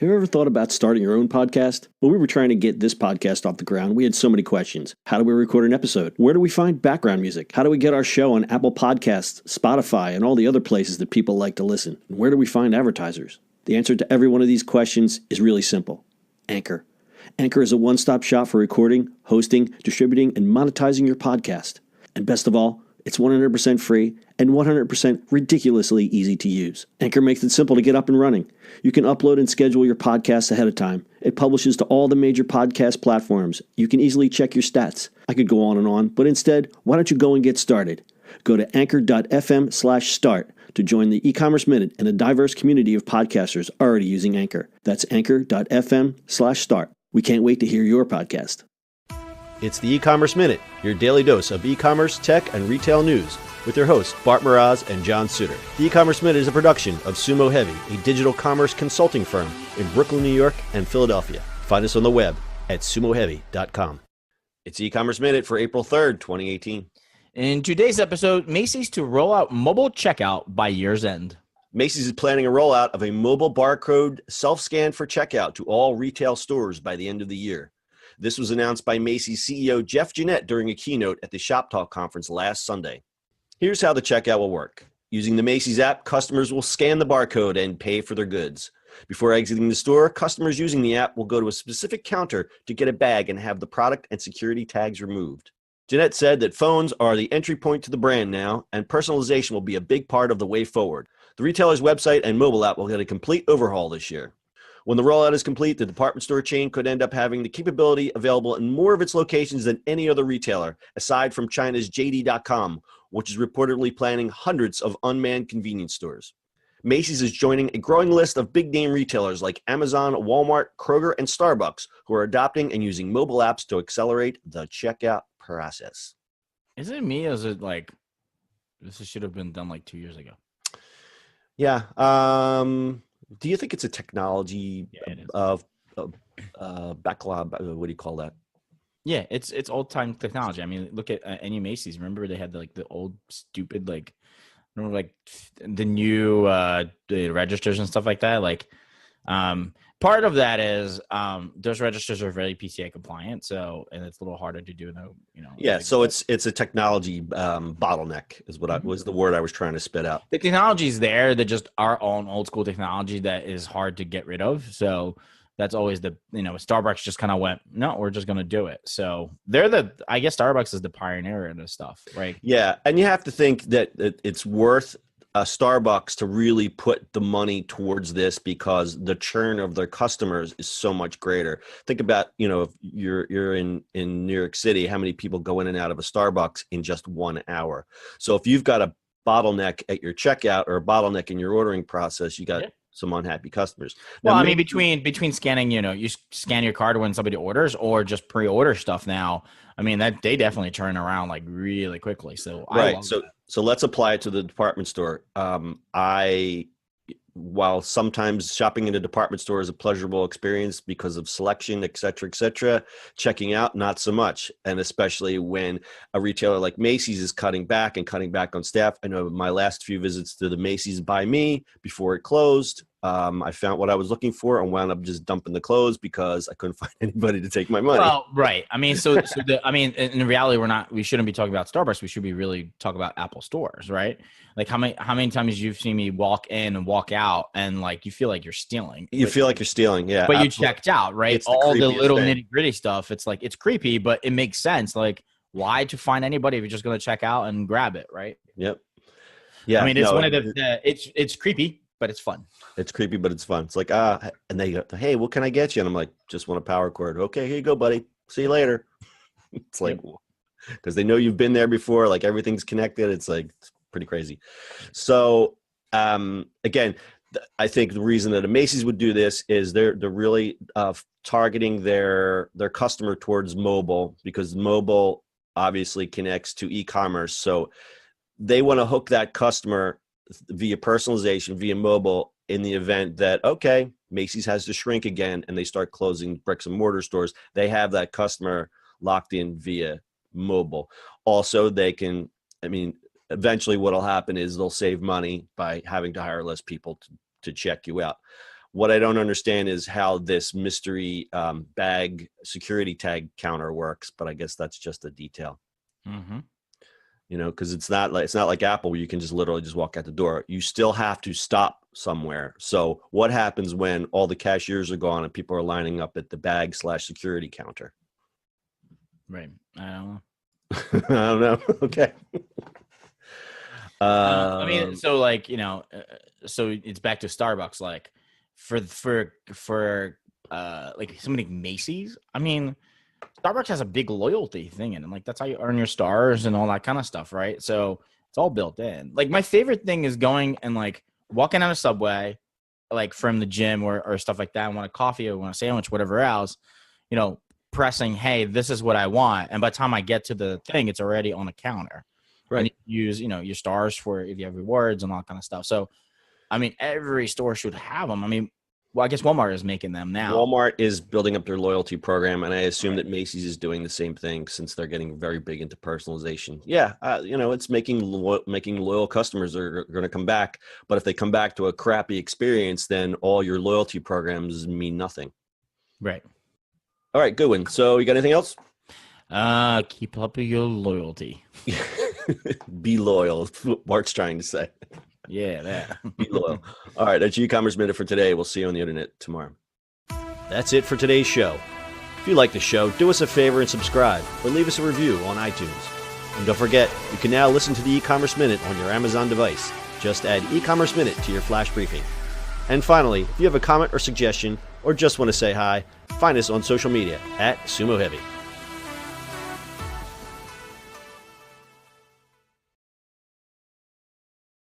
Have you ever thought about starting your own podcast? When we were trying to get this podcast off the ground, we had so many questions. How do we record an episode? Where do we find background music? How do we get our show on Apple Podcasts, Spotify, and all the other places that people like to listen? And where do we find advertisers? The answer to every one of these questions is really simple. Anchor. Anchor is a one-stop shop for recording, hosting, distributing, and monetizing your podcast. And best of all, it's 100% free and 100% ridiculously easy to use. Anchor makes it simple to get up and running. You can upload and schedule your podcasts ahead of time. It publishes to all the major podcast platforms. You can easily check your stats. I could go on, but instead, why don't you go and get started? Go to anchor.fm/start to join the e-commerce minute and a diverse community of podcasters already using Anchor. That's anchor.fm/start. We can't wait to hear your podcast. It's the E-commerce Minute, your daily dose of e-commerce, tech, and retail news with your hosts Bart Mraz and John Suter. The E-commerce Minute is a production of Sumo Heavy, a digital commerce consulting firm in Brooklyn, New York, and Philadelphia. Find us on the web at sumoheavy.com. It's the E-commerce Minute for April 3rd, 2018. In today's episode, Macy's to roll out mobile checkout by year's end. Macy's is planning a rollout of a mobile barcode self-scan for checkout to all retail stores by the end of the year. This was announced by Macy's CEO Jeff Gennette during a keynote at the Shoptalk conference last Sunday. Here's how the checkout will work. Using the Macy's app, customers will scan the barcode and pay for their goods. Before exiting the store, customers using the app will go to a specific counter to get a bag and have the product and security tags removed. Gennette said that phones are the entry point to the brand now, and personalization will be a big part of the way forward. The retailer's website and mobile app will get a complete overhaul this year. When the rollout is complete, the department store chain could end up having the capability available in more of its locations than any other retailer, aside from China's JD.com, which is reportedly planning hundreds of unmanned convenience stores. Macy's is joining a growing list of big-name retailers like Amazon, Walmart, Kroger, and Starbucks, who are adopting and using mobile apps to accelerate the checkout process. Is it me or is it like this should have been done like 2 years ago? Yeah. Do you think it's a technology backlog? What do you call that? Yeah, it's old time technology. I mean, look at any Macy's. Remember they had the old stupid the new the registers and stuff like that. Part of that is those registers are very PCI compliant, and it's a little harder to do. Yeah, so it's a technology bottleneck is what was the word I was trying to spit out. The technology is there. They're just our own old school technology that is hard to get rid of. So that's always Starbucks just kind of went, no, we're just going to do it. So I guess Starbucks is the pioneer in this stuff, right? Yeah, and you have to think that it's worth Starbucks to really put the money towards this because the churn of their customers is so much greater. Think about, if you're in New York City, how many people go in and out of a Starbucks in just 1 hour. So if you've got a bottleneck at your checkout or a bottleneck in your ordering process, you got some unhappy customers. Well, I mean, between scanning, you scan your card when somebody orders or just pre-order stuff now. I mean, that they definitely turn around really quickly. So right. So let's apply it to the department store. While sometimes shopping in a department store is a pleasurable experience because of selection, et cetera, checking out, not so much. And especially when a retailer like Macy's is cutting back on staff. I know my last few visits to the Macy's by me before it closed, I found what I was looking for and wound up just dumping the clothes because I couldn't find anybody to take my money. Well, right. I mean, in reality, we shouldn't be talking about Starbucks. We should be really talking about Apple stores, right? Like how many times you've seen me walk in and walk out and you feel like you're stealing. You feel like you're stealing. Yeah. But absolutely. You checked out, right? It's all the little thing. nitty gritty stuff. It's it's creepy, but it makes sense. Why to find anybody if you're just going to check out and grab it, right? Yep. Yeah. I mean, it's one of it's creepy, but it's fun. It's creepy, but it's fun. It's like, and they go, hey, what can I get you? And I'm like, just want a power cord. Okay, here you go, buddy. See you later. It's like, because they know you've been there before, everything's connected. It's it's pretty crazy. So, again, I think the reason that a Macy's would do this is they're really targeting their customer towards mobile because mobile obviously connects to e-commerce. So they want to hook that customer via personalization, via mobile, in the event that, okay, Macy's has to shrink again and they start closing bricks and mortar stores. They have that customer locked in via mobile. Also, eventually what'll happen is they'll save money by having to hire less people to check you out. What I don't understand is how this mystery bag security tag counter works, but I guess that's just a detail. Mm-hmm. You know, because it's not like Apple where you can just literally just walk out the door. You still have to stop somewhere. So what happens when all the cashiers are gone and people are lining up at the bag/security counter? Right. I don't know. I don't know. Okay. I mean, so like, you know, so it's back to Starbucks. Like for like somebody like Macy's. I mean, Starbucks has a big loyalty thing in it. Like that's how you earn your stars and all that kind of stuff, right? So it's all built in. Like my favorite thing is going and like walking on a Subway, like from the gym or stuff like that. I want a coffee or want a sandwich, whatever else, you know, pressing, hey, this is what I want. And by the time I get to the thing, it's already on a counter. Right. And you use, you know, your stars for if you have rewards and all that kind of stuff. So, I mean, every store should have them. I mean, well, I guess Walmart is making them now. Walmart is building up their loyalty program, and I assume that Macy's is doing the same thing since they're getting very big into personalization. Yeah, you know, it's making loyal customers are going to come back. But if they come back to a crappy experience, then all your loyalty programs mean nothing. Right. All right, good one. So you got anything else? Keep up your loyalty. Be loyal. What Mark's trying to say. Yeah, that. Be loyal. All right, that's e-commerce minute for today. We'll see you on the internet tomorrow. That's it for today's show. If you like the show, do us a favor and subscribe, or leave us a review on iTunes. And don't forget, you can now listen to the e-commerce minute on your Amazon device. Just add e-commerce minute to your flash briefing. And finally, if you have a comment or suggestion, or just want to say hi, find us on social media @Sumo Heavy.